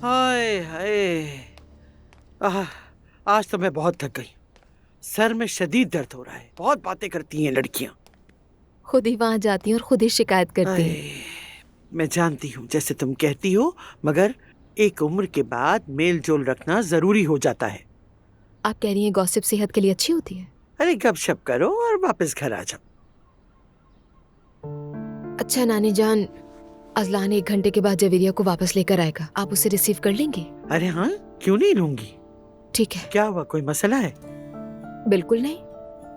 हाय हाय। आह, आज तो मैं बहुत थक गई। सर में शदीद दर्द हो रहा है। बहुत बातें करती हैं लड़कियां। खुद ही वहां जाती हैं और खुद ही शिकायत करती हैं। हाय, मैं जानती हूँ जैसे तुम कहती हो, मगर एक उम्र के बाद मेल जोल रखना जरूरी हो जाता है। आप कह रही हैं गॉसिप सेहत के लिए अच्छी होती है? अरे गपशप करो और वापस घर आ जाओ। अच्छा नानी जान, अजलान 1 घंटे के बाद जवेरिया को वापस लेकर आएगा, आप उसे रिसीव कर लेंगे? अरे हाँ, क्यों नहीं लूंगी। ठीक है। क्या हुआ, कोई मसला है? बिल्कुल नहीं।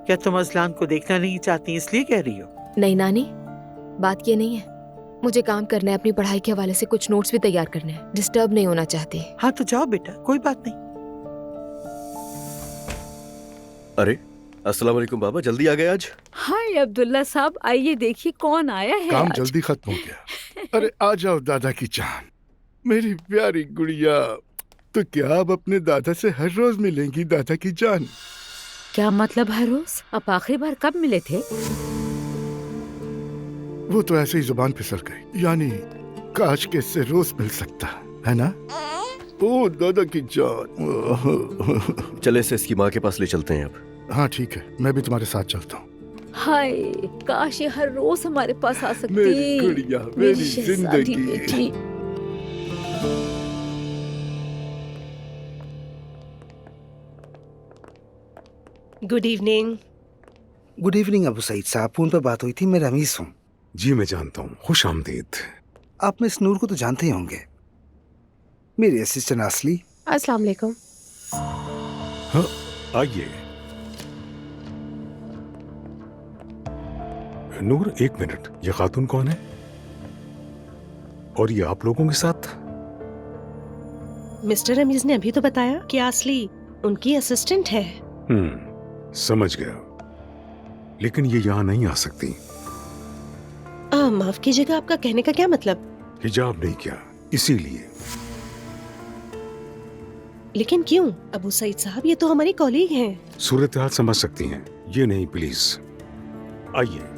क्या तुम अजलान को देखना नहीं चाहती इसलिए कह रही हो? नहीं नानी, बात ये नहीं है। मुझे काम करना है, अपनी पढ़ाई के हवाले से कुछ नोट्स भी तैयार करने हैं। डिस्टर्ब नहीं होना चाहती। हाँ तो जाओ बेटा, कोई बात नहीं। अरे अस्सलाम वालेकुम बाबा, जल्दी आ गए आज। हाय अब्दुल्ला साहब, आइए देखिए कौन आया है काम आज। जल्दी खत्म हो गया। अरे आ जाओ दादा की जान, मेरी प्यारी गुड़िया। तो क्या आप अपने दादा से हर रोज मिलेंगी दादा की जान? क्या मतलब हर रोज? आप आखिरी बार कब मिले थे? वो तो ऐसे ही जुबान फिसल गई। यानी काश के इससे रोज मिल सकता है ना। ओ दादा की जान। चले से इसकी माँ के पास ले चलते हैं अब। हाँ ठीक है, मैं भी तुम्हारे साथ चलता हूँ। हाय, काश ये हर रोज हमारे पास आ सकती। मेरी गुड़िया, मेरी शहजादी जिंदगी। बेटी। Good evening. Good evening Abu Saeed साहब, फोन पर बात हुई थी। मैं रमीज हूँ। जी मैं जानता हूँ, खुश आमदीद। आप मिस नूर को तो जानते ही होंगे, मेरी असिस्टेंट असली। अस्सलाम वालेकुम। हाँ आइए। नूर एक मिनट, ये खातून कौन है और ये आप लोगों के साथ? मिस्टर रमीज ने अभी तो बताया कि असली उनकी असिस्टेंट है। समझ गया, लेकिन ये यहाँ नहीं आ सकती। माफ कीजिएगा, आपका कहने का क्या मतलब? हिजाब नहीं किया इसीलिए। लेकिन क्यों अबू सईद साहब, ये तो हमारी कॉलीग हैं। सूरत हाल समझ सकती हैं, ये नहीं प्लीज। आइए।